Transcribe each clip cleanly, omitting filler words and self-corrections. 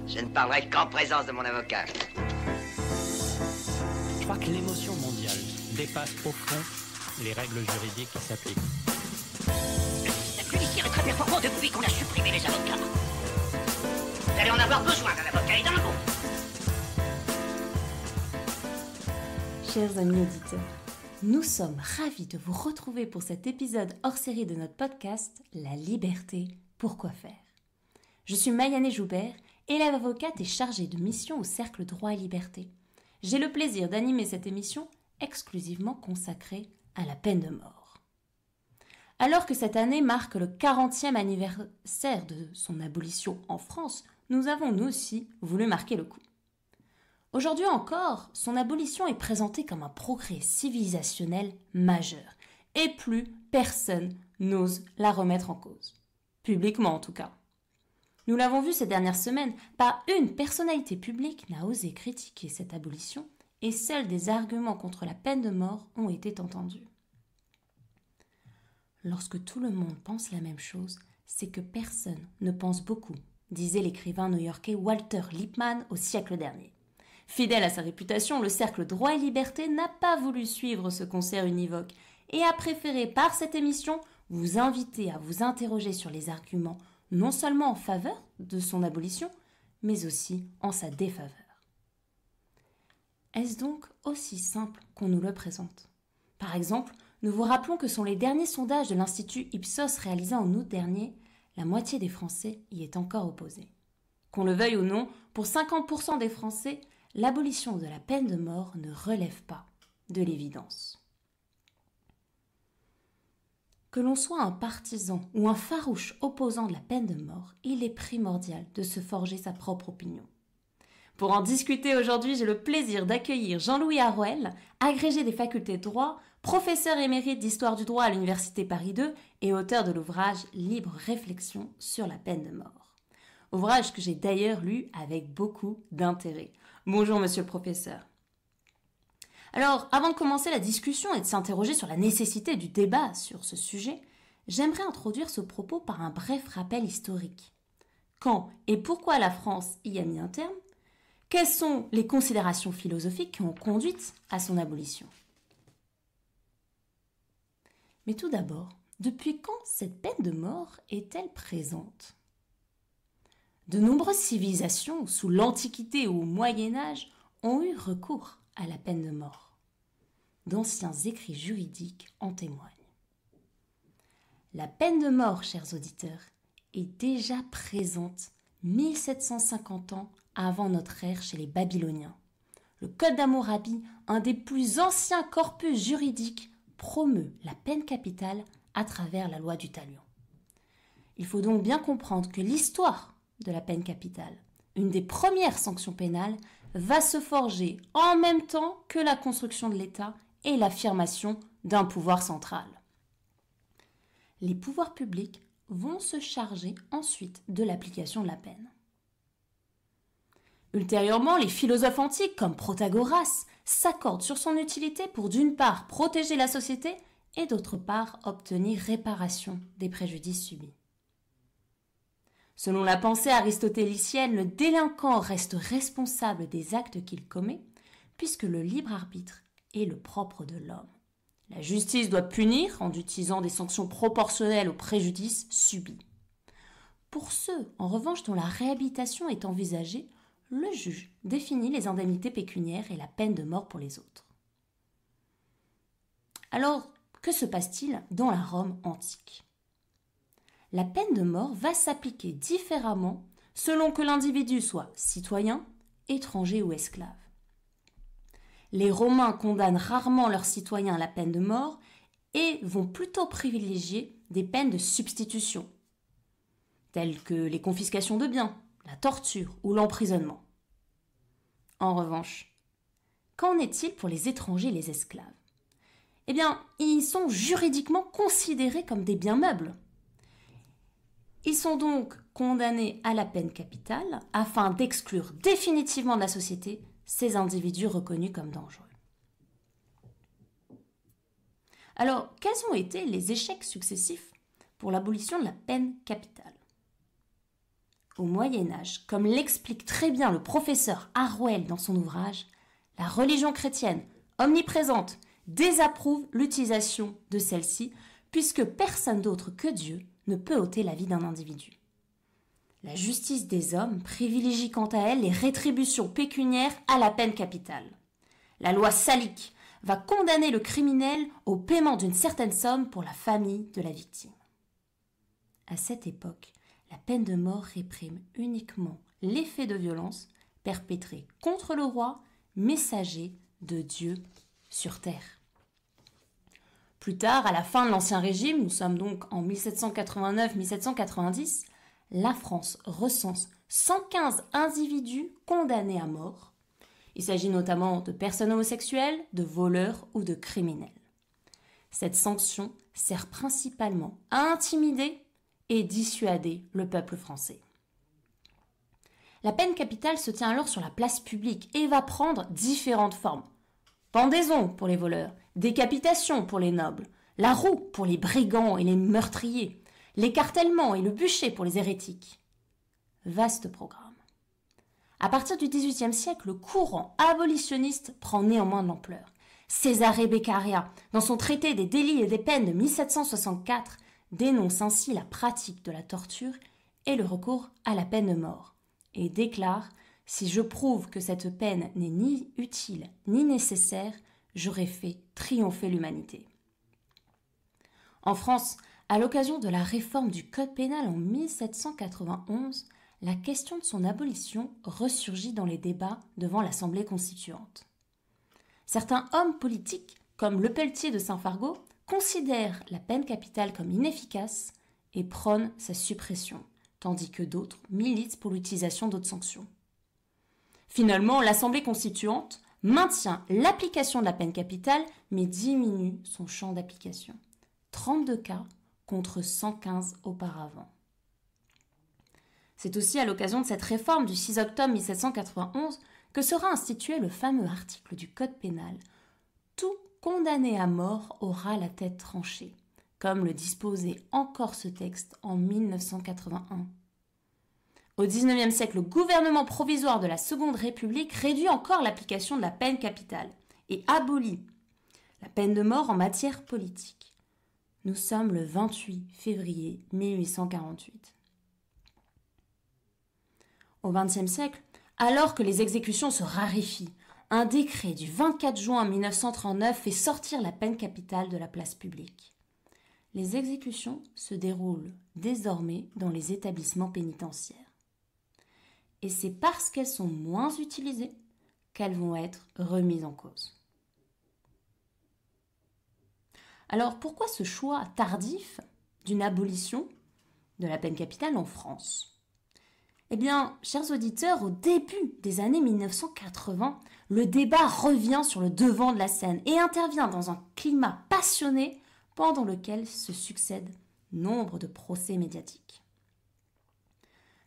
Je ne parlerai qu'en présence de mon avocat. Je crois que l'émotion mondiale dépasse au fond les règles juridiques qui s'appliquent. La judiciaire est très performante depuis qu'on a supprimé les avocats. Vous allez en avoir besoin d'un avocat et d'un bon. Chers amis auditeurs, nous sommes ravis de vous retrouver pour cet épisode hors série de notre podcast La liberté, pourquoi faire ? Je suis Maïane Joubert, élève avocate et chargée de mission au Cercle Droit et Liberté. J'ai le plaisir d'animer cette émission exclusivement consacrée à la peine de mort. Alors que cette année marque le 40e anniversaire de son abolition en France, nous avons nous aussi voulu marquer le coup. Aujourd'hui encore, son abolition est présentée comme un progrès civilisationnel majeur, et plus personne n'ose la remettre en cause. Publiquement en tout cas. Nous l'avons vu ces dernières semaines, pas une personnalité publique n'a osé critiquer cette abolition, et seuls des arguments contre la peine de mort ont été entendus. Lorsque tout le monde pense la même chose, c'est que personne ne pense beaucoup, disait l'écrivain new-yorkais Walter Lippmann au siècle dernier. Fidèle à sa réputation, le Cercle Droit et Liberté n'a pas voulu suivre ce concert univoque et a préféré par cette émission vous inviter à vous interroger sur les arguments non seulement en faveur de son abolition, mais aussi en sa défaveur. Est-ce donc aussi simple qu'on nous le présente ? Par exemple, nous vous rappelons que selon les derniers sondages de l'Institut Ipsos réalisés en août dernier, la moitié des Français y est encore opposée. Qu'on le veuille ou non, pour 50% des Français, l'abolition de la peine de mort ne relève pas de l'évidence. Que l'on soit un partisan ou un farouche opposant de la peine de mort, il est primordial de se forger sa propre opinion. Pour en discuter aujourd'hui, j'ai le plaisir d'accueillir Jean-Louis Harouel, agrégé des facultés de droit, professeur émérite d'histoire du droit à l'Université Paris 2 et auteur de l'ouvrage Libre réflexion sur la peine de mort. Ouvrage que j'ai d'ailleurs lu avec beaucoup d'intérêt. Bonjour monsieur le professeur. Alors, avant de commencer la discussion et de s'interroger sur la nécessité du débat sur ce sujet, j'aimerais introduire ce propos par un bref rappel historique. Quand et pourquoi la France y a mis un terme ? Quelles sont les considérations philosophiques qui ont conduit à son abolition ? Mais tout d'abord, depuis quand cette peine de mort est-elle présente ? De nombreuses civilisations, sous l'Antiquité ou au Moyen-Âge, ont eu recours à la peine de mort. D'anciens écrits juridiques en témoignent. La peine de mort, chers auditeurs, est déjà présente 1750 ans avant notre ère chez les Babyloniens. Le Code d'Hammurabi, un des plus anciens corpus juridiques, promeut la peine capitale à travers la loi du talion. Il faut donc bien comprendre que l'histoire de la peine capitale, une des premières sanctions pénales, va se forger en même temps que la construction de l'État et l'affirmation d'un pouvoir central. Les pouvoirs publics vont se charger ensuite de l'application de la peine. Ultérieurement, les philosophes antiques comme Protagoras s'accordent sur son utilité pour d'une part protéger la société et d'autre part obtenir réparation des préjudices subis. Selon la pensée aristotélicienne, le délinquant reste responsable des actes qu'il commet, puisque le libre arbitre est le propre de l'homme. La justice doit punir en utilisant des sanctions proportionnelles aux préjudices subis. Pour ceux, en revanche, dont la réhabilitation est envisagée, le juge définit les indemnités pécuniaires et la peine de mort pour les autres. Alors, que se passe-t-il dans la Rome antique ? La peine de mort va s'appliquer différemment selon que l'individu soit citoyen, étranger ou esclave. Les Romains condamnent rarement leurs citoyens à la peine de mort et vont plutôt privilégier des peines de substitution, telles que les confiscations de biens, la torture ou l'emprisonnement. En revanche, qu'en est-il pour les étrangers et les esclaves ? Eh bien, ils sont juridiquement considérés comme des biens meubles. Ils sont donc condamnés à la peine capitale afin d'exclure définitivement de la société ces individus reconnus comme dangereux. Alors, quels ont été les échecs successifs pour l'abolition de la peine capitale ? Au Moyen Âge, comme l'explique très bien le professeur Harwell dans son ouvrage, la religion chrétienne, omniprésente, désapprouve l'utilisation de celle-ci, puisque personne d'autre que Dieu ne peut ôter la vie d'un individu. La justice des hommes privilégie quant à elle les rétributions pécuniaires à la peine capitale. La loi salique va condamner le criminel au paiement d'une certaine somme pour la famille de la victime. À cette époque, la peine de mort réprime uniquement les faits de violence perpétrés contre le roi, messager de Dieu sur terre. Plus tard, à la fin de l'Ancien Régime, nous sommes donc en 1789-1790, la France recense 115 individus condamnés à mort. Il s'agit notamment de personnes homosexuelles, de voleurs ou de criminels. Cette sanction sert principalement à intimider et dissuader le peuple français. La peine capitale se tient alors sur la place publique et va prendre différentes formes. Pendaison pour les voleurs, décapitation pour les nobles, la roue pour les brigands et les meurtriers, l'écartèlement et le bûcher pour les hérétiques. Vaste programme. À partir du XVIIIe siècle, le courant abolitionniste prend néanmoins de l'ampleur. Cesare Beccaria, dans son traité des délits et des peines de 1764, dénonce ainsi la pratique de la torture et le recours à la peine de mort, et déclare « Si je prouve que cette peine n'est ni utile ni nécessaire, j'aurai fait triompher l'humanité. » En France, à l'occasion de la réforme du Code pénal en 1791, la question de son abolition ressurgit dans les débats devant l'Assemblée constituante. Certains hommes politiques, comme Lepelletier de Saint-Fargeau, considèrent la peine capitale comme inefficace et prônent sa suppression, tandis que d'autres militent pour l'utilisation d'autres sanctions. Finalement, l'Assemblée constituante maintient l'application de la peine capitale, mais diminue son champ d'application. 32 cas contre 115 auparavant. C'est aussi à l'occasion de cette réforme du 6 octobre 1791 que sera institué le fameux article du Code pénal « Tout condamné à mort aura la tête tranchée », comme le disposait encore ce texte en 1981. Au XIXe siècle, le gouvernement provisoire de la Seconde République réduit encore l'application de la peine capitale et abolit la peine de mort en matière politique. Nous sommes le 28 février 1848. Au XXe siècle, alors que les exécutions se raréfient, un décret du 24 juin 1939 fait sortir la peine capitale de la place publique. Les exécutions se déroulent désormais dans les établissements pénitentiaires. Et c'est parce qu'elles sont moins utilisées qu'elles vont être remises en cause. Alors pourquoi ce choix tardif d'une abolition de la peine capitale en France ? Eh bien, chers auditeurs, au début des années 1980, le débat revient sur le devant de la scène et intervient dans un climat passionné pendant lequel se succèdent nombre de procès médiatiques.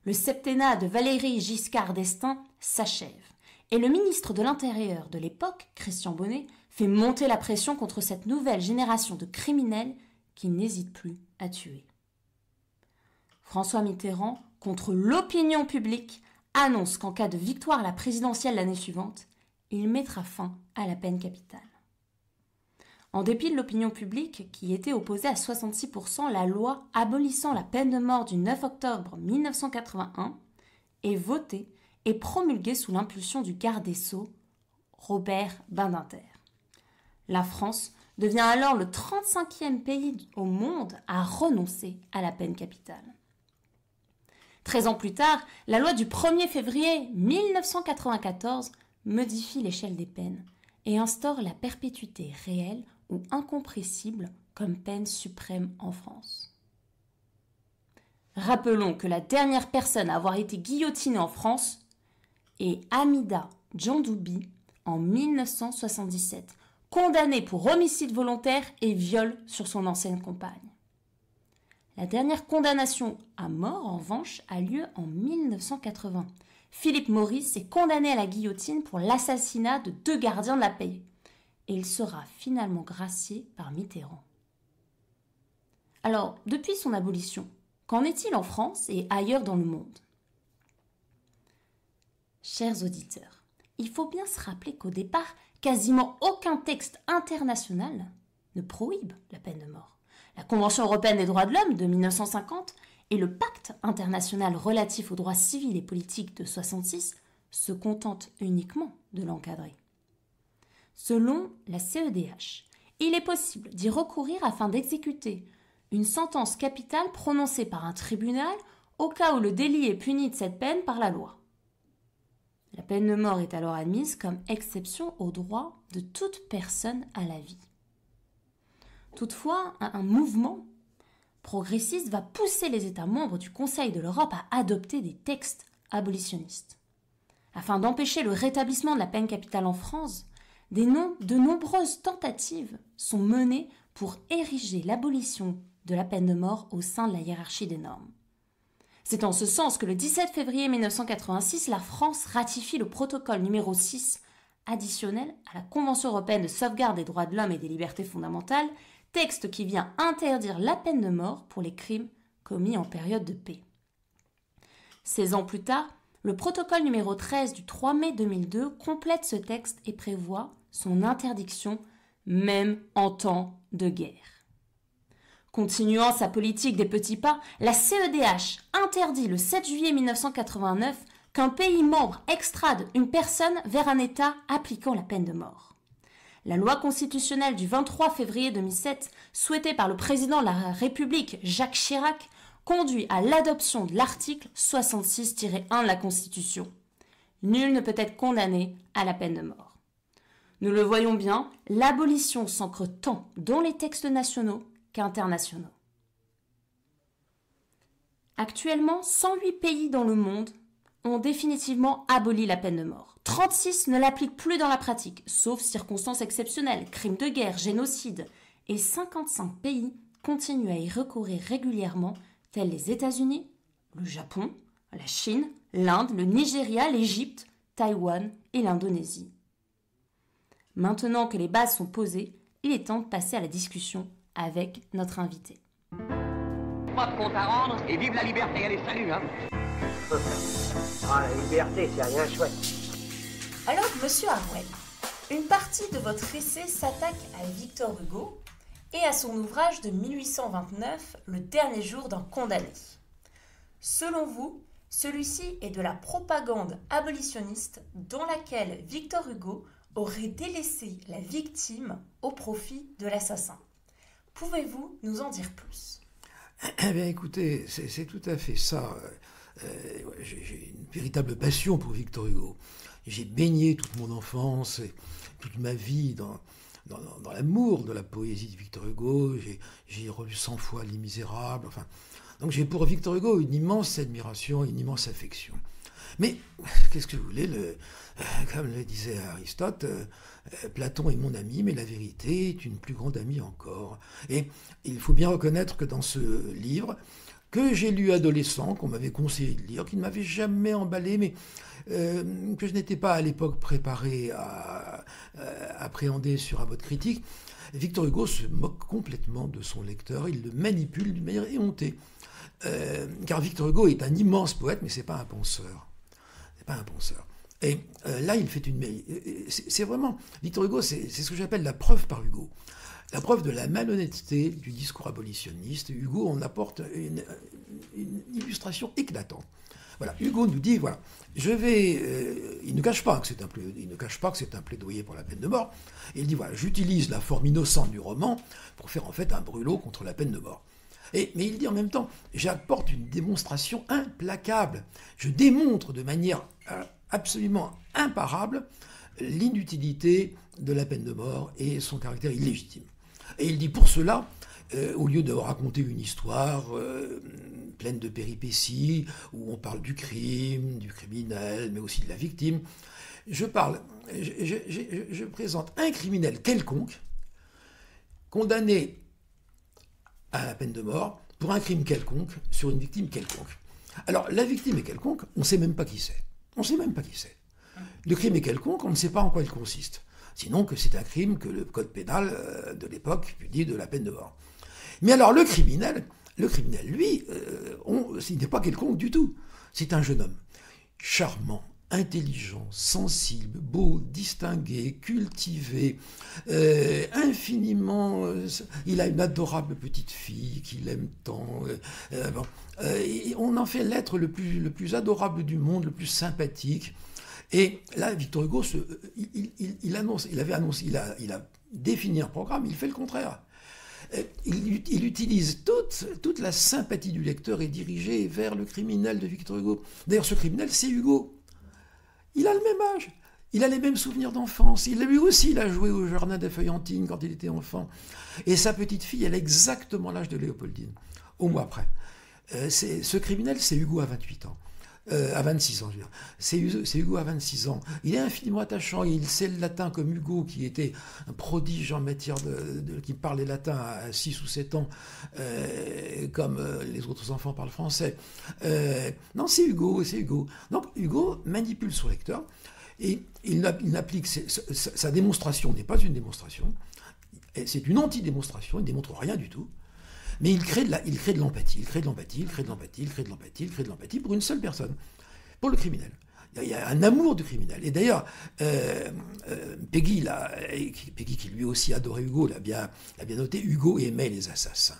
Le septennat de Valéry Giscard d'Estaing s'achève et le ministre de l'Intérieur de l'époque, Christian Bonnet, fait monter la pression contre cette nouvelle génération de criminels qui n'hésitent plus à tuer. François Mitterrand, contre l'opinion publique, annonce qu'en cas de victoire à la présidentielle l'année suivante, il mettra fin à la peine capitale. En dépit de l'opinion publique qui était opposée à 66%, la loi abolissant la peine de mort du 9 octobre 1981 est votée et promulguée sous l'impulsion du garde des Sceaux, Robert Badinter. La France devient alors le 35e pays au monde à renoncer à la peine capitale. 13 ans plus tard, la loi du 1er février 1994 modifie l'échelle des peines et instaure la perpétuité réelle ou incompressible comme peine suprême en France. Rappelons que la dernière personne à avoir été guillotinée en France est Hamida Djandoubi en 1977, condamnée pour homicide volontaire et viol sur son ancienne compagne. La dernière condamnation à mort, en revanche, a lieu en 1980. Philippe Maurice est condamné à la guillotine pour l'assassinat de 2 gardiens de la paix. Et il sera finalement gracié par Mitterrand. Alors, depuis son abolition, qu'en est-il en France et ailleurs dans le monde ? Chers auditeurs, il faut bien se rappeler qu'au départ, quasiment aucun texte international ne prohibe la peine de mort. La Convention européenne des droits de l'homme de 1950 et le Pacte international relatif aux droits civils et politiques de 1966 se contentent uniquement de l'encadrer. Selon la CEDH, il est possible d'y recourir afin d'exécuter une sentence capitale prononcée par un tribunal au cas où le délit est puni de cette peine par la loi. La peine de mort est alors admise comme exception au droit de toute personne à la vie. Toutefois, un mouvement progressiste va pousser les États membres du Conseil de l'Europe à adopter des textes abolitionnistes. Afin d'empêcher le rétablissement de la peine capitale en France, de nombreuses tentatives sont menées pour ériger l'abolition de la peine de mort au sein de la hiérarchie des normes. C'est en ce sens que le 17 février 1986, la France ratifie le protocole numéro 6 additionnel à la Convention européenne de sauvegarde des droits de l'homme et des libertés fondamentales, texte qui vient interdire la peine de mort pour les crimes commis en période de paix. 16 ans plus tard, le protocole numéro 13 du 3 mai 2002 complète ce texte et prévoit son interdiction même en temps de guerre. Continuant sa politique des petits pas, la CEDH interdit le 7 juillet 1989 qu'un pays membre extrade une personne vers un État appliquant la peine de mort. La loi constitutionnelle du 23 février 2007, souhaitée par le président de la République Jacques Chirac, conduit à l'adoption de l'article 66-1 de la Constitution. Nul ne peut être condamné à la peine de mort. Nous le voyons bien, l'abolition s'ancre tant dans les textes nationaux qu'internationaux. Actuellement, 108 pays dans le monde ont définitivement aboli la peine de mort. 36 ne l'appliquent plus dans la pratique, sauf circonstances exceptionnelles, crimes de guerre, génocide. Et 55 pays continuent à y recourir régulièrement, tels les États-Unis, le Japon, la Chine, l'Inde, le Nigeria, l'Égypte, Taïwan et l'Indonésie. Maintenant que les bases sont posées, il est temps de passer à la discussion avec notre invité. Pas de compte à rendre et vive la liberté, allez, salut, hein. Ah, la liberté, c'est rien chouette. Alors, monsieur Harwell, une partie de votre essai s'attaque à Victor Hugo et à son ouvrage de 1829, Le dernier jour d'un condamné. Selon vous, celui-ci est de la propagande abolitionniste dans laquelle Victor Hugo aurait délaissé la victime au profit de l'assassin. Pouvez-vous nous en dire plus ? Eh bien, écoutez, c'est tout à fait ça. J'ai une véritable passion pour Victor Hugo. J'ai baigné toute mon enfance et toute ma vie dans l'amour de la poésie de Victor Hugo. J'ai relu 100 fois Les Misérables. Enfin, donc j'ai pour Victor Hugo une immense admiration, une immense affection. Mais qu'est-ce que vous voulez, comme le disait Aristote, Platon est mon ami, mais la vérité est une plus grande amie encore. Et il faut bien reconnaître que dans ce livre, que j'ai lu adolescent, qu'on m'avait conseillé de lire, qui ne m'avait jamais emballé, mais que je n'étais pas à l'époque préparé à appréhender sur un mode critique, Victor Hugo se moque complètement de son lecteur, il le manipule d'une manière éhontée. Car Victor Hugo est un immense poète, mais c'est pas un penseur. C'est pas un penseur. Et là, il fait une... C'est vraiment... Victor Hugo, c'est ce que j'appelle la preuve par Hugo. La preuve de la malhonnêteté du discours abolitionniste. Hugo en apporte une illustration éclatante. Voilà, Hugo nous dit, voilà, il ne cache pas que c'est un plaidoyer pour la peine de mort. Il dit, voilà, j'utilise la forme innocente du roman pour faire en fait un brûlot contre la peine de mort. Mais il dit en même temps, j'apporte une démonstration implacable. Je démontre de manière absolument imparable l'inutilité de la peine de mort et son caractère illégitime. Et il dit pour cela, au lieu de raconter une histoire pleine de péripéties, où on parle du crime, du criminel, mais aussi de la victime, je présente un criminel quelconque, condamné à la peine de mort pour un crime quelconque sur une victime quelconque. Alors, la victime est quelconque, on ne sait même pas qui c'est. On ne sait même pas qui c'est. Le crime est quelconque, on ne sait pas en quoi il consiste. Sinon que c'est un crime que le code pénal de l'époque punit de la peine de mort. Mais alors, le criminel, lui, il n'est pas quelconque du tout. C'est un jeune homme charmant, intelligent, sensible, beau, distingué, cultivé, infiniment... il a une adorable petite fille qu'il aime tant. Et on en fait l'être le plus adorable du monde, le plus sympathique. Et là, Victor Hugo, il a défini un programme, il fait le contraire. Il utilise toute la sympathie du lecteur est dirigée vers le criminel de Victor Hugo. D'ailleurs, ce criminel, c'est Hugo. Il a le même âge, il a les mêmes souvenirs d'enfance. Lui aussi, il a joué au Jardin des Feuillantines quand il était enfant. Et sa petite fille, elle a exactement l'âge de Léopoldine, au mois près. Ce criminel, c'est Hugo à 28 ans. À 26 ans, je veux dire. C'est Hugo à 26 ans. Il est infiniment attachant. Il sait le latin comme Hugo, qui était un prodige en matière qui parlait latin à 6 ou 7 ans, comme les autres enfants parlent français. Non, c'est Hugo. Donc, Hugo manipule son lecteur et il applique sa démonstration n'est pas une démonstration. C'est une anti-démonstration. Il ne démontre rien du tout. Mais il crée de l'empathie, pour une seule personne, pour le criminel. Il y a un amour du criminel. Et d'ailleurs, Peggy, qui lui aussi adorait Hugo, l'a bien noté, Hugo aimait les assassins.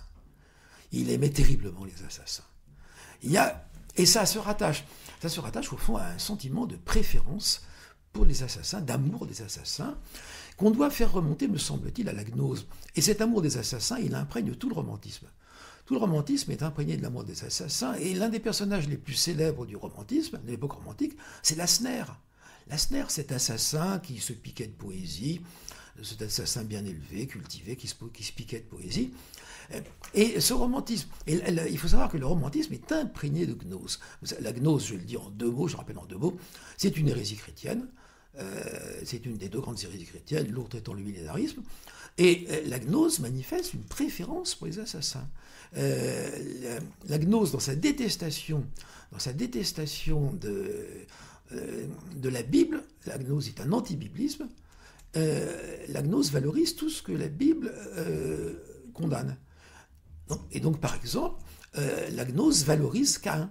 Il aimait terriblement les assassins. Et ça se rattache au fond à un sentiment de préférence pour les assassins, d'amour des assassins, qu'on doit faire remonter, me semble-t-il, à la gnose. Et cet amour des assassins, il imprègne tout le romantisme. Tout le romantisme est imprégné de l'amour des assassins, et l'un des personnages les plus célèbres du romantisme, de l'époque romantique, c'est Lassner. Lassner, cet assassin qui se piquait de poésie, cet assassin bien élevé, cultivé, qui se piquait de poésie. Et ce romantisme, il faut savoir que le romantisme est imprégné de gnose. La gnose, je le dis en 2 mots, je rappelle en 2 mots, c'est une hérésie chrétienne. C'est une des 2 grandes hérésies chrétiennes, l'autre étant le millénarisme. Et la gnose manifeste une préférence pour les assassins. La gnose, dans sa détestation de la Bible, la gnose est un anti-biblisme, la gnose valorise tout ce que la Bible condamne. Et donc, par exemple, la gnose valorise Caïn.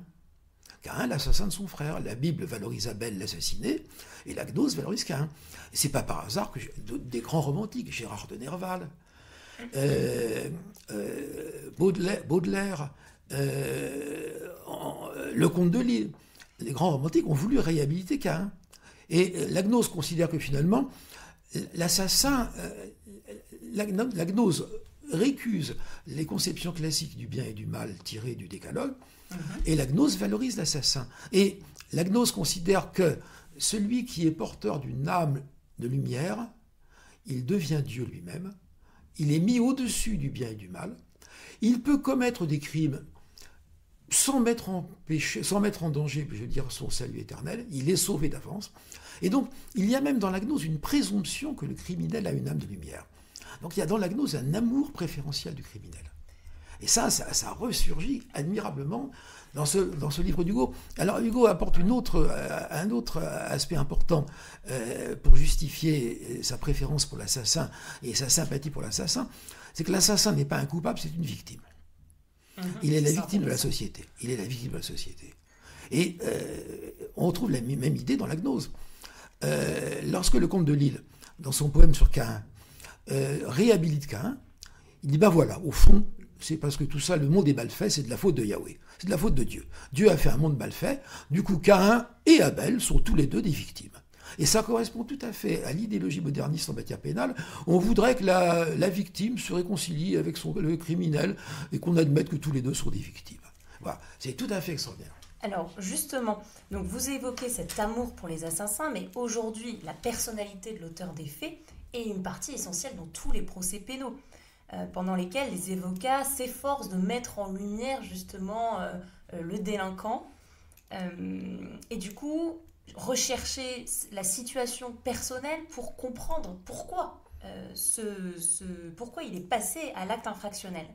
Caïn, l'assassin de son frère. La Bible valorise Abel, l'assassiné, et la gnose valorise Caïn. Et c'est pas par hasard que des grands romantiques, Gérard de Nerval, Baudelaire, le comte de Lille, les grands romantiques ont voulu réhabiliter Caïn. Et la gnose considère que finalement, l'assassin, la gnose récuse les conceptions classiques du bien et du mal tirées du décalogue, et la gnose valorise l'assassin. Et la gnose considère que celui qui est porteur d'une âme de lumière, il devient Dieu lui-même, il est mis au-dessus du bien et du mal, il peut commettre des crimes sans mettre en danger, je veux dire, son salut éternel, il est sauvé d'avance. Et donc, il y a même dans la gnose une présomption que le criminel a une âme de lumière. Donc il y a dans la gnose un amour préférentiel du criminel. Et ça ressurgit admirablement dans ce livre d'Hugo. Alors Hugo apporte un autre aspect important pour justifier sa préférence pour l'assassin et sa sympathie pour l'assassin, c'est que l'assassin n'est pas un coupable, c'est une victime. Il est la victime de la société. Et on retrouve la même idée dans la gnose. Lorsque le comte de Lille, dans son poème sur Caïn, réhabilite Caïn, il dit, ben voilà, au fond, c'est parce que tout ça, le monde est mal fait, c'est de la faute de Yahweh, c'est de la faute de Dieu. Dieu a fait un monde mal fait, du coup Caïn et Abel sont tous les 2 des victimes. Et ça correspond tout à fait à l'idéologie moderniste en matière pénale. On voudrait que la victime se réconcilie avec le criminel et qu'on admette que tous les 2 sont des victimes. Voilà, c'est tout à fait extraordinaire. Alors justement, donc vous évoquez cet amour pour les assassins, mais aujourd'hui, la personnalité de l'auteur des faits est une partie essentielle dans tous les procès pénaux, pendant lesquels les avocats s'efforcent de mettre en lumière justement le délinquant. Et du coup, rechercher la situation personnelle pour comprendre pourquoi, pourquoi il est passé à l'acte infractionnel,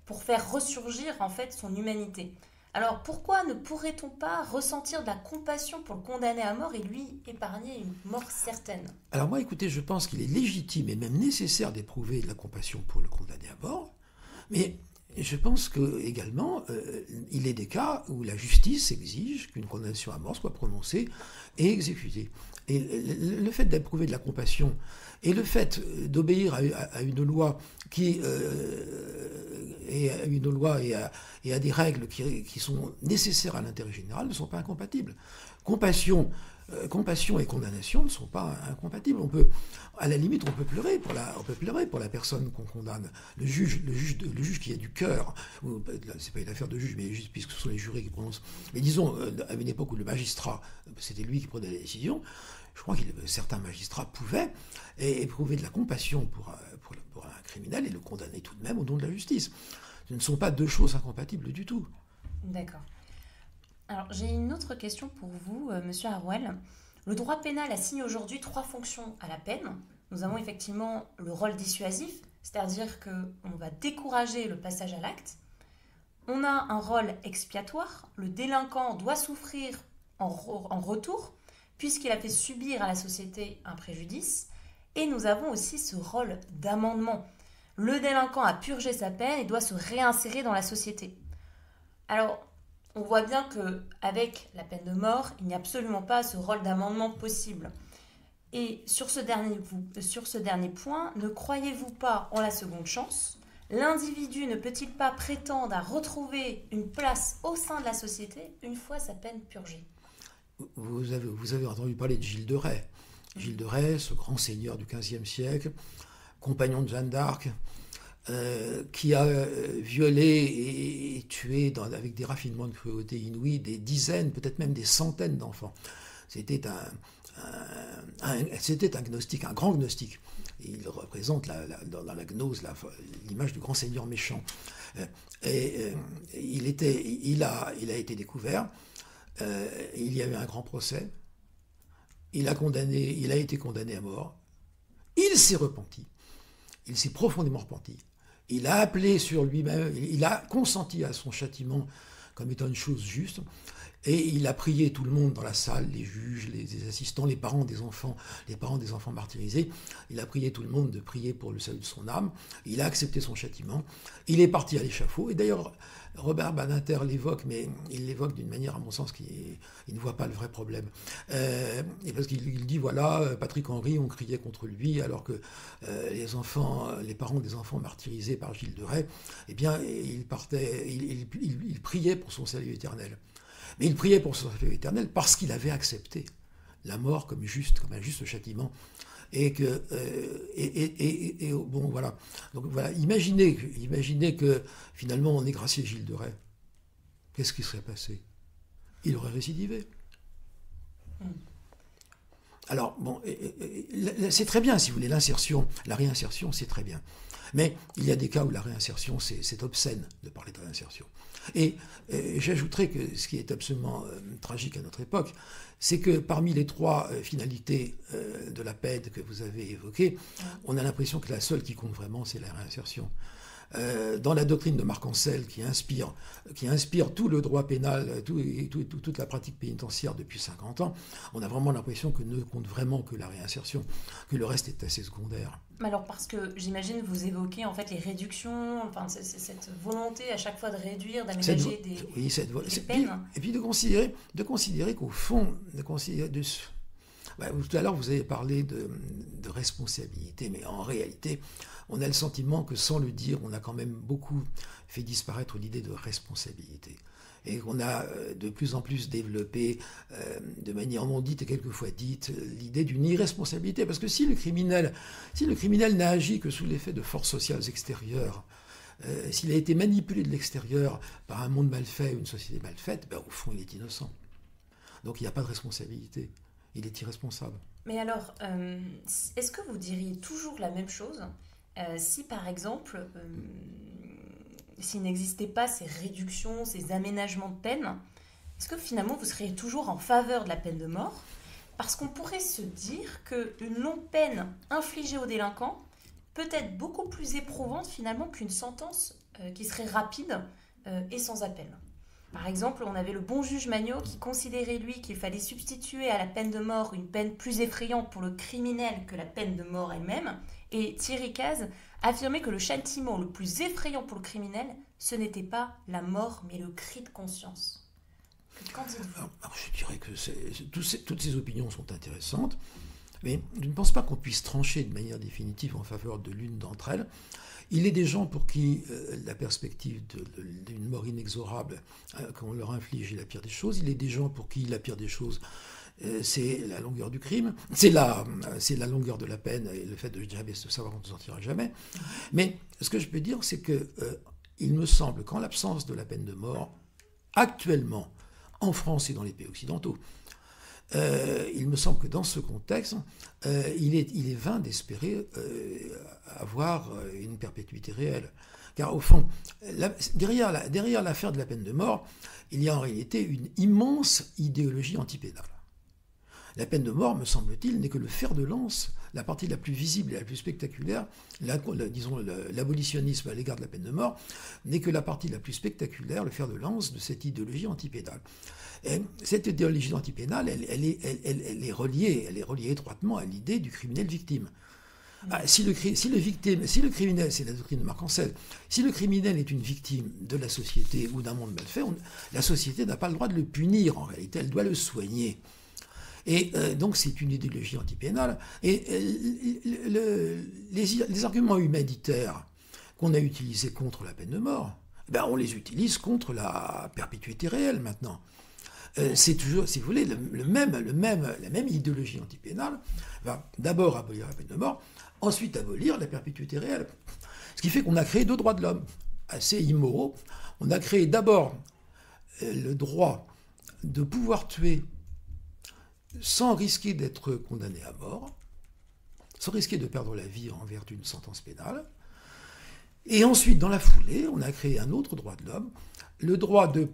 pour faire ressurgir en fait son humanité. Alors pourquoi ne pourrait-on pas ressentir de la compassion pour le condamné à mort et lui épargner une mort certaine? Alors moi, écoutez, je pense qu'il est légitime et même nécessaire d'éprouver de la compassion pour le condamné à mort, mais je pense que également, il est des cas où la justice exige qu'une condamnation à mort soit prononcée et exécutée. Et le fait d'éprouver de la compassion et le fait d'obéir à une loi et à des règles qui sont nécessaires à l'intérêt général ne sont pas incompatibles. Compassion et condamnation ne sont pas incompatibles. À la limite, on peut pleurer pour la personne qu'on condamne. Le juge qui a du cœur, c'est pas une affaire de juge, mais juste puisque ce sont les jurés qui prononcent. Mais disons, à une époque où le magistrat, c'était lui qui prenait la décision, je crois que certains magistrats pouvaient éprouver de la compassion pour un criminel et le condamner tout de même au nom de la justice. Ce ne sont pas deux choses incompatibles du tout. D'accord. Alors, j'ai une autre question pour vous, Monsieur Harouel. Le droit pénal assigne aujourd'hui 3 fonctions à la peine. Nous avons effectivement le rôle dissuasif, c'est-à-dire qu'on va décourager le passage à l'acte. On a un rôle expiatoire. Le délinquant doit souffrir en retour, puisqu'il a fait subir à la société un préjudice. Et nous avons aussi ce rôle d'amendement. Le délinquant a purgé sa peine et doit se réinsérer dans la société. Alors, on voit bien qu'avec la peine de mort, il n'y a absolument pas ce rôle d'amendement possible. Et sur ce dernier point, ne croyez-vous pas en la seconde chance ? L'individu ne peut-il pas prétendre à retrouver une place au sein de la société une fois sa peine purgée ? Vous avez entendu parler de Gilles de Rais. Gilles de Rais, ce grand seigneur du XVe siècle, compagnon de Jeanne d'Arc, qui a violé et tué avec des raffinements de cruauté inouïs des dizaines, peut-être même des centaines d'enfants. C'était un gnostique, un grand gnostique. Il représente dans la gnose l'image du grand seigneur méchant. Il a été découvert. Il y avait un grand procès. Il a été condamné à mort. Il s'est repenti. Il s'est profondément repenti. Il a appelé sur lui-même, il a consenti à son châtiment comme étant une chose juste, et il a prié tout le monde dans la salle, les juges, les assistants, les parents des enfants martyrisés. Il a prié tout le monde de prier pour le salut de son âme. Il a accepté son châtiment. Il est parti à l'échafaud. Et d'ailleurs, Robert Badinter l'évoque, mais il l'évoque d'une manière, à mon sens, il ne voit pas le vrai problème. Et parce qu'il dit, voilà, Patrick Henry, on criait contre lui, alors que les parents des enfants martyrisés par Gilles de Rais, eh bien, il priait pour son salut éternel. Mais il priait pour son salut éternel parce qu'il avait accepté la mort comme un juste châtiment. Bon, voilà. Donc voilà, imaginez que finalement on ait gracié Gilles de Rais. Qu'est-ce qui serait passé ? Il aurait récidivé. Alors, bon, c'est très bien, si vous voulez, la réinsertion, c'est très bien. Mais il y a des cas où la réinsertion, c'est obscène de parler de réinsertion. Et j'ajouterais que ce qui est absolument tragique à notre époque, c'est que parmi les 3 finalités de la peine que vous avez évoquées, on a l'impression que la seule qui compte vraiment, c'est la réinsertion. Dans la doctrine de Marc Ancel, qui inspire tout le droit pénal, toute la pratique pénitentiaire depuis 50 ans, on a vraiment l'impression que ne compte vraiment que la réinsertion, que le reste est assez secondaire. Alors parce que j'imagine vous évoquez en fait les réductions, enfin c'est cette volonté à chaque fois de réduire, d'aménager des peines. Et puis de considérer qu'au fond, tout à l'heure vous avez parlé de responsabilité, mais en réalité, on a le sentiment que sans le dire, on a quand même beaucoup fait disparaître l'idée de responsabilité. Et qu'on a de plus en plus développé, de manière non dite et quelquefois dite, l'idée d'une irresponsabilité. Parce que si le criminel n'a agi que sous l'effet de forces sociales extérieures, s'il a été manipulé de l'extérieur par un monde mal fait ou une société mal faite, au fond, il est innocent. Donc il n'y a pas de responsabilité. Il est irresponsable. Mais alors, est-ce que vous diriez toujours la même chose si, par exemple, s'il n'existait pas ces réductions, ces aménagements de peine, est-ce que finalement vous seriez toujours en faveur de la peine de mort ? Parce qu'on pourrait se dire qu'une longue peine infligée aux délinquants peut être beaucoup plus éprouvante finalement qu'une sentence qui serait rapide et sans appel. Par exemple, on avait le bon juge Magnot qui considérait, lui, qu'il fallait substituer à la peine de mort une peine plus effrayante pour le criminel que la peine de mort elle-même. Et Thierry Cazes affirmait que le châtiment le plus effrayant pour le criminel, ce n'était pas la mort, mais le cri de conscience. Qu'en dites-vous ? Alors, je dirais que toutes ces opinions sont intéressantes, mais je ne pense pas qu'on puisse trancher de manière définitive en faveur de l'une d'entre elles. Il est des gens pour qui la perspective d'une mort inexorable qu'on leur inflige est la pire des choses. Il est des gens pour qui la pire des choses, c'est la longueur du crime, c'est la longueur de la peine et le fait de jamais se savoir qu'on ne sortira jamais. Mais ce que je peux dire, c'est que il me semble qu'en l'absence de la peine de mort, actuellement, en France et dans les pays occidentaux, il me semble que dans ce contexte, il est vain d'espérer avoir une perpétuité réelle. Car au fond, derrière l'affaire de la peine de mort, il y a en réalité une immense idéologie antipénale. La peine de mort, me semble-t-il, n'est que le fer de lance, la partie la plus visible et la plus spectaculaire, disons l'abolitionnisme à l'égard de la peine de mort, n'est que la partie la plus spectaculaire, le fer de lance de cette idéologie antipénale. Et cette idéologie antipénale, elle est reliée étroitement à l'idée du criminel victime. Si le criminel, c'est la doctrine de Marc Ancel, si le criminel est une victime de la société ou d'un monde mal fait, la société n'a pas le droit de le punir en réalité, elle doit le soigner. Et donc c'est une idéologie antipénale. Et les arguments humanitaires qu'on a utilisés contre la peine de mort, on les utilise contre la perpétuité réelle maintenant. C'est toujours, si vous voulez, la même idéologie antipénale va d'abord abolir la peine de mort, ensuite abolir la perpétuité réelle. Ce qui fait qu'on a créé deux droits de l'homme assez immoraux. On a créé d'abord le droit de pouvoir tuer sans risquer d'être condamné à mort, sans risquer de perdre la vie en vertu d'une sentence pénale. Et ensuite, dans la foulée, on a créé un autre droit de l'homme, le droit de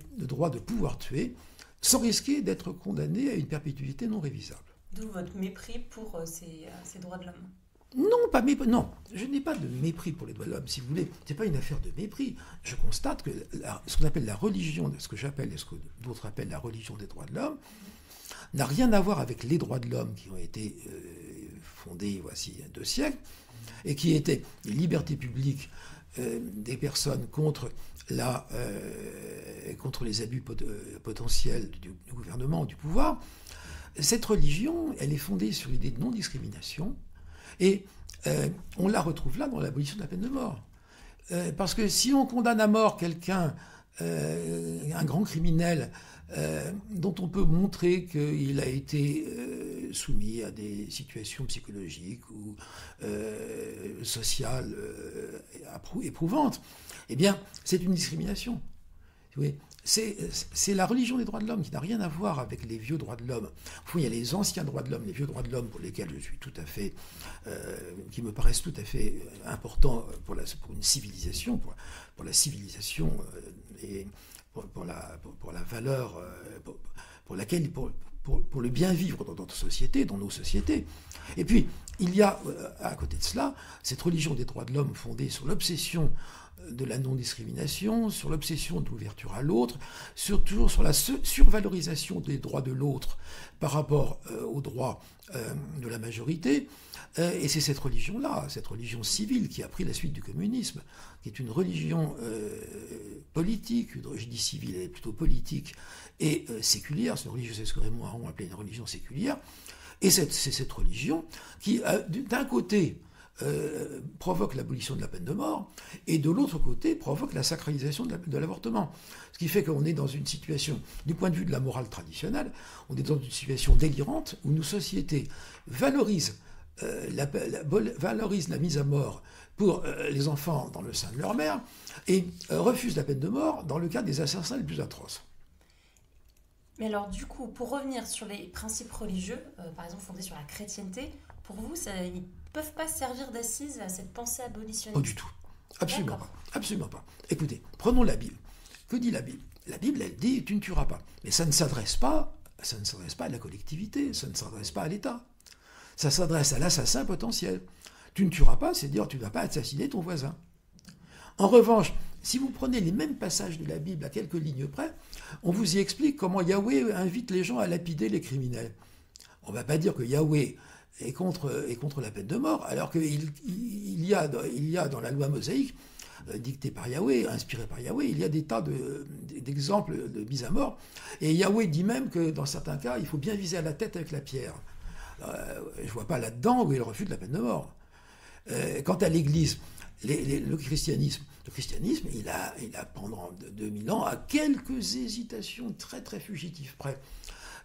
pouvoir tuer, sans risquer d'être condamné à une perpétuité non révisable. D'où votre mépris pour ces droits de l'homme. Non, je n'ai pas de mépris pour les droits de l'homme, si vous voulez. Ce n'est pas une affaire de mépris. Je constate que ce qu'on appelle la religion, ce que j'appelle et ce que d'autres appellent la religion des droits de l'homme, n'a rien à voir avec les droits de l'homme qui ont été fondés voici 2 siècles, et qui étaient les libertés publiques des personnes contre les abus potentiels du gouvernement, du pouvoir. Cette religion, elle est fondée sur l'idée de non-discrimination, et on la retrouve là dans l'abolition de la peine de mort. Parce que si on condamne à mort quelqu'un, un grand criminel, dont on peut montrer qu'il a été soumis à des situations psychologiques ou sociales éprouvantes, eh bien, c'est une discrimination. Oui. C'est la religion des droits de l'homme qui n'a rien à voir avec les vieux droits de l'homme. Au fond, il y a les anciens droits de l'homme, les vieux droits de l'homme pour lesquels je suis tout à fait, qui me paraissent tout à fait importants pour une civilisation, pour la civilisation et pour la valeur, pour laquelle, pour le bien vivre dans notre société, dans nos sociétés. Et puis, il y a, à côté de cela, cette religion des droits de l'homme fondée sur l'obsession de la non-discrimination, sur l'obsession de l'ouverture à l'autre, toujours sur la survalorisation des droits de l'autre par rapport aux droits de la majorité. Et c'est cette religion-là, cette religion civile qui a pris la suite du communisme, qui est une religion politique, je dis civile, elle est plutôt politique et séculière, c'est une religion, c'est ce que Raymond Aron appelait une religion séculière, et c'est cette religion qui, d'un côté, provoque l'abolition de la peine de mort, et de l'autre côté provoque la sacralisation de l'avortement. Ce qui fait qu'on est dans une situation, du point de vue de la morale traditionnelle, on est dans une situation délirante où nos sociétés valorisent la mise à mort pour les enfants dans le sein de leur mère et refusent la peine de mort dans le cas des assassins les plus atroces. Mais alors du coup, pour revenir sur les principes religieux, par exemple fondés sur la chrétienté, pour vous, ils ne peuvent pas servir d'assise à cette pensée abolitionniste? Pas du tout. Absolument pas. Absolument pas. Écoutez, prenons la Bible. Que dit la Bible? La Bible, elle dit « tu ne tueras pas ». Mais ça ne s'adresse pas à la collectivité, ça ne s'adresse pas à l'État. Ça s'adresse à l'assassin potentiel. Tu ne tueras pas, c'est dire tu ne vas pas assassiner ton voisin. En revanche, si vous prenez les mêmes passages de la Bible à quelques lignes près, on vous y explique comment Yahweh invite les gens à lapider les criminels. On ne va pas dire que Yahweh et contre la peine de mort, alors qu'il y a dans la loi mosaïque, dictée par Yahweh, inspirée par Yahweh, il y a des tas d'exemples de mise à mort. Et Yahweh dit même que dans certains cas, il faut bien viser à la tête avec la pierre. Je ne vois pas là-dedans où il refuse la peine de mort. Quant à l'Église, le christianisme, il a pendant 2000 ans, à quelques hésitations très très fugitives près,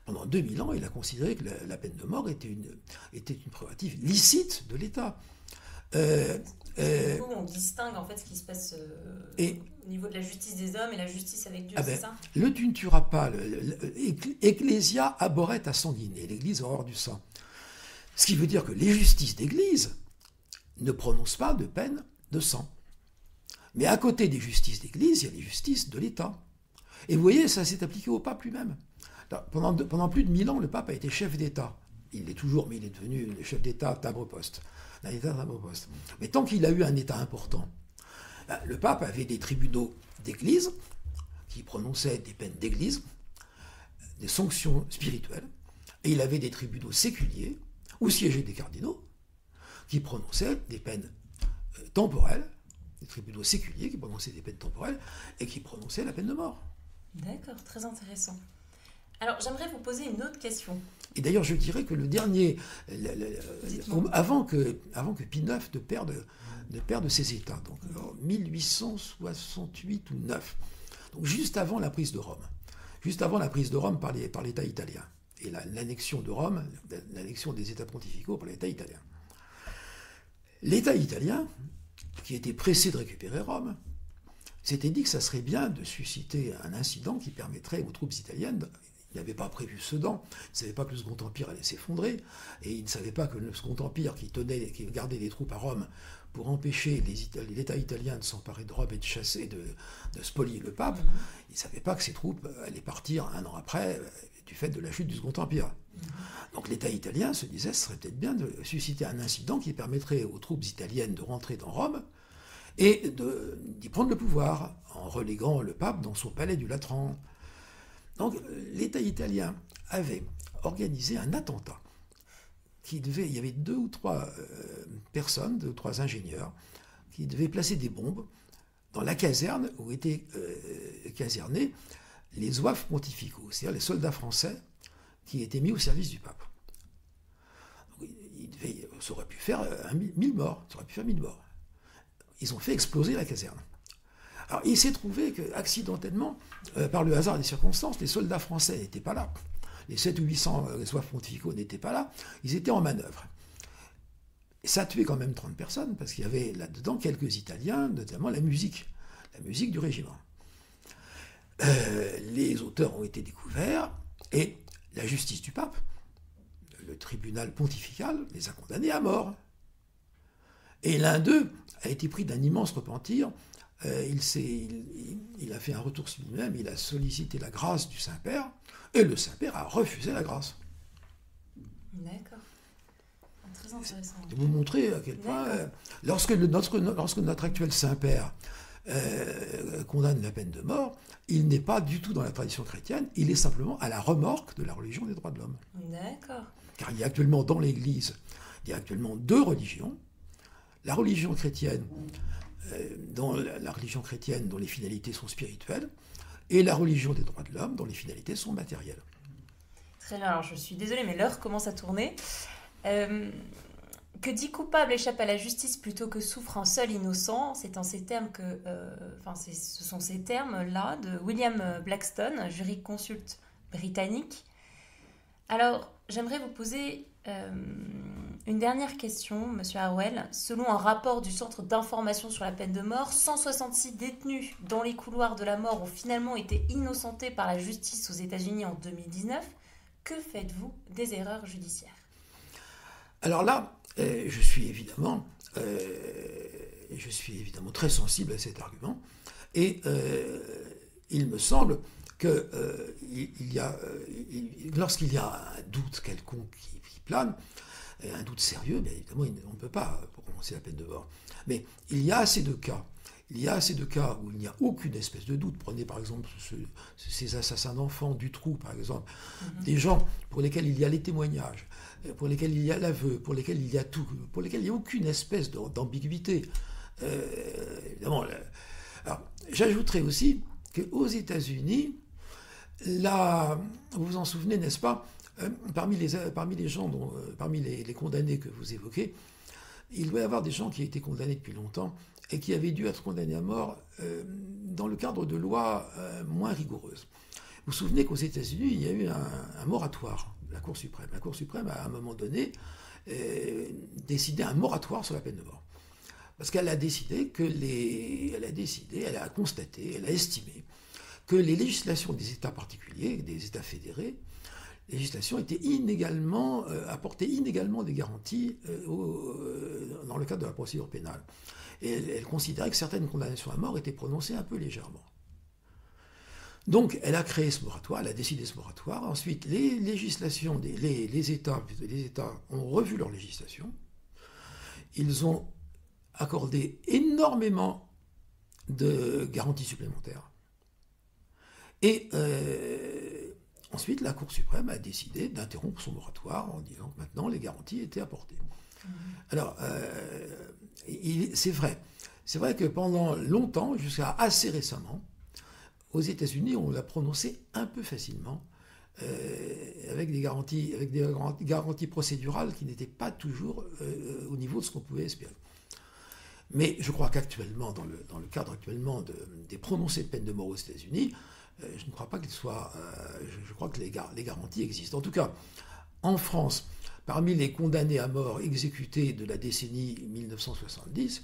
pendant 2000 ans, il a considéré que la peine de mort était une prérogative licite de l'État. Du coup, on distingue en fait ce qui se passe au niveau de la justice des hommes et la justice avec Dieu, c'est ça? Le tu ne tueras pas, Ecclesia abhorret à sanguine, l'Église horreur du sang. Ce qui veut dire que les justices d'Église ne prononcent pas de peine de sang. Mais à côté des justices d'Église, il y a les justices de l'État. Et vous voyez, ça s'est appliqué au pape lui-même. Pendant plus de 1000 ans, le pape a été chef d'État. Il l'est toujours, mais il est devenu le chef d'État timbre-poste. Mais tant qu'il a eu un État important, le pape avait des tribunaux d'Église qui prononçaient des peines d'Église, des sanctions spirituelles, et il avait des tribunaux séculiers où siégeaient des cardinaux qui prononçaient des peines temporelles, des tribunaux séculiers qui prononçaient des peines temporelles et qui prononçaient la peine de mort. D'accord, très intéressant. Alors, j'aimerais vous poser une autre question. Et d'ailleurs, je dirais que le dernier, avant que Pie IX ne perde ses États, donc en 1868 ou 9, donc juste avant la prise de Rome, par l'État italien, et l'annexion de Rome, l'annexion des États pontificaux par l'État italien. L'État italien, qui était pressé de récupérer Rome, s'était dit que ça serait bien de susciter un incident qui permettrait aux troupes italiennes. Il n'avait pas prévu Sedan, il ne savait pas que le Second Empire allait s'effondrer, et il ne savait pas que le Second Empire, qui gardait des troupes à Rome pour empêcher l'État italien de s'emparer de Rome et de chasser, de spolier le pape, il ne savait pas que ces troupes allaient partir un an après du fait de la chute du Second Empire. Donc l'État italien se disait, ce serait peut-être bien de susciter un incident qui permettrait aux troupes italiennes de rentrer dans Rome et d'y prendre le pouvoir, en reléguant le pape dans son palais du Latran. Donc l'État italien avait organisé un attentat. Il y avait 2 ou 3 personnes, 2 ou 3 ingénieurs, qui devaient placer des bombes dans la caserne où étaient casernés les zouaves pontificaux, c'est-à-dire les soldats français qui étaient mis au service du pape. Donc, ça aurait pu faire 1000 morts. Ils ont fait exploser la caserne. Alors, il s'est trouvé qu'accidentellement, par le hasard des circonstances, les soldats français n'étaient pas là. Les 700 ou 800 zouaves pontificaux n'étaient pas là. Ils étaient en manœuvre. Et ça a tué quand même 30 personnes, parce qu'il y avait là-dedans quelques Italiens, notamment la musique du régiment. Les auteurs ont été découverts, et la justice du pape, le tribunal pontifical, les a condamnés à mort. Et l'un d'eux a été pris d'un immense repentir. Il a fait un retour sur lui-même, il a sollicité la grâce du Saint-Père, et le Saint-Père a refusé la grâce. D'accord. Très intéressant. De vous montrer à quel point, lorsque notre actuel Saint-Père condamne la peine de mort, il n'est pas du tout dans la tradition chrétienne, il est simplement à la remorque de la religion des droits de l'homme. D'accord. Car il y a actuellement dans l'Église, 2 religions. La religion chrétienne, dont les finalités sont spirituelles, et la religion des droits de l'homme, dont les finalités sont matérielles. Très bien, alors je suis désolée, mais l'heure commence à tourner. Que dit coupable échappe à la justice plutôt que souffre un seul innocent, c'est en ces termes ce sont ces termes-là de William Blackstone, jurisconsulte britannique. Alors, j'aimerais vous poser une dernière question, Monsieur Harwell. Selon un rapport du Centre d'information sur la peine de mort, 166 détenus dans les couloirs de la mort ont finalement été innocentés par la justice aux États-Unis en 2019. Que faites-vous des erreurs judiciaires? Alors là, je suis évidemment très sensible à cet argument, et il me semble que lorsqu'il y a un doute quelconque qui plane, un doute sérieux, bien évidemment, on ne peut pas prononcer la peine de mort. Mais il y a assez de cas il y a assez de cas où il n'y a aucune espèce de doute. Prenez par exemple ces assassins d'enfants, Dutroux par exemple, des gens pour lesquels il y a les témoignages, pour lesquels il y a l'aveu, pour lesquels il y a tout, pour lesquels il n'y a aucune espèce d'ambiguïté. Évidemment, alors, j'ajouterais aussi qu'aux États-Unis, là, vous vous en souvenez, n'est-ce pas, parmi les condamnés que vous évoquez, il doit y avoir des gens qui ont été condamnés depuis longtemps et qui avaient dû être condamnés à mort dans le cadre de lois moins rigoureuses. Vous vous souvenez qu'aux États-Unis, il y a eu un moratoire de la Cour suprême. La Cour suprême, à un moment donné, décidé un moratoire sur la peine de mort. Parce qu'elle a décidé elle a constaté, elle a estimé que les législations des États particuliers, des États fédérés, les législations apportaient inégalement des garanties dans le cadre de la procédure pénale. Et elle considérait que certaines condamnations à mort étaient prononcées un peu légèrement. Donc, elle a créé ce moratoire, elle a décidé ce moratoire. Ensuite, les États ont revu leur législation. Ils ont accordé énormément de garanties supplémentaires. Et ensuite, la Cour suprême a décidé d'interrompre son moratoire en disant que maintenant les garanties étaient apportées. Alors, c'est vrai que pendant longtemps, jusqu'à assez récemment, aux États-Unis, on l'a prononcé un peu facilement, avec des garanties procédurales qui n'étaient pas toujours au niveau de ce qu'on pouvait espérer. Mais je crois qu'actuellement, dans le cadre actuellement des prononcés de peine de mort aux États-Unis, je ne crois pas qu'il soit... je crois que les garanties existent. En tout cas, en France, parmi les condamnés à mort exécutés de la décennie 1970,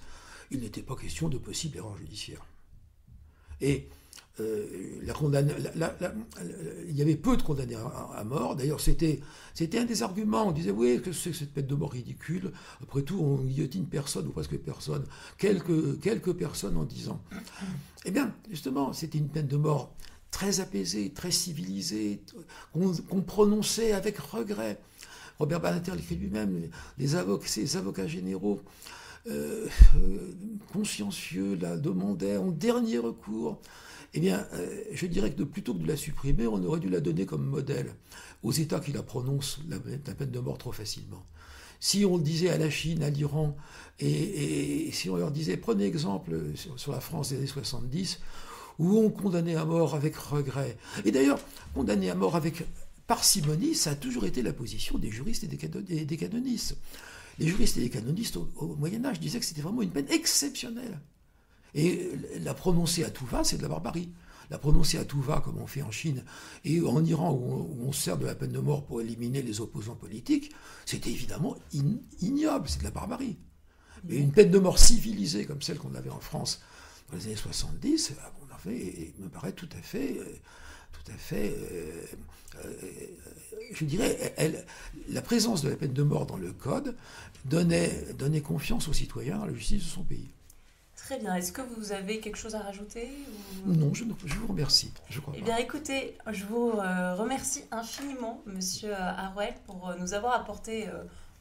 il n'était pas question de possible erreur judiciaire. Et il y avait peu de condamnés à mort. D'ailleurs, c'était un des arguments. On disait, oui, que c'est cette peine de mort ridicule. Après tout, on guillotine personne, ou presque personne. Quelques personnes en 10 ans. Eh bien, justement, c'était une peine de mort très apaisée, très civilisée, qu'on prononçait avec regret. Robert Badinter l'écrit lui-même, ses avocats généraux, consciencieux, la demandaient en dernier recours. Eh bien, je dirais que plutôt que de la supprimer, on aurait dû la donner comme modèle aux États qui la prononcent, la peine de mort trop facilement. Si on le disait à la Chine, à l'Iran, et si on leur disait, prenez exemple sur la France des années 70, où on condamnait à mort avec regret. Et d'ailleurs, condamner à mort avec parcimonie, ça a toujours été la position des juristes et des canonistes. Les juristes et les canonistes au Moyen-Âge disaient que c'était vraiment une peine exceptionnelle. Et la prononcer à tout va, c'est de la barbarie. La prononcer à tout va, comme on fait en Chine, et en Iran, où on sert de la peine de mort pour éliminer les opposants politiques, c'était évidemment ignoble, c'est de la barbarie. Mais une peine de mort civilisée, comme celle qu'on avait en France dans les années 70, me paraît tout à fait je dirais, la présence de la peine de mort dans le Code donnait confiance aux citoyens à la justice de son pays. Très bien. Est-ce que vous avez quelque chose à rajouter ou... Non, je vous remercie. Eh bien, écoutez, je vous remercie infiniment, Monsieur Harouel, pour nous avoir apporté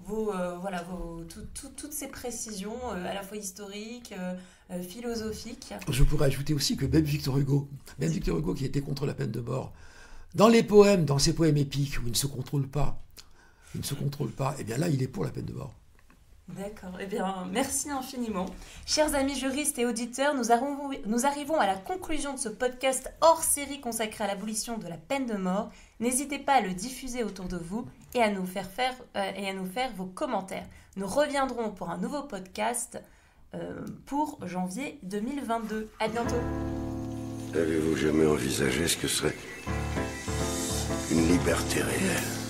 toutes ces précisions, à la fois historiques, philosophiques. Je pourrais ajouter aussi que même Victor Hugo qui était contre la peine de mort, dans ses poèmes épiques où il ne se contrôle pas, eh bien là, il est pour la peine de mort. D'accord, eh bien, merci infiniment. Chers amis juristes et auditeurs, nous arrivons à la conclusion de ce podcast hors série consacré à l'abolition de la peine de mort. N'hésitez pas à le diffuser autour de vous et à nous faire vos commentaires. Nous reviendrons pour un nouveau podcast pour janvier 2022. À bientôt. Avez-vous jamais envisagé ce que serait une liberté réelle ?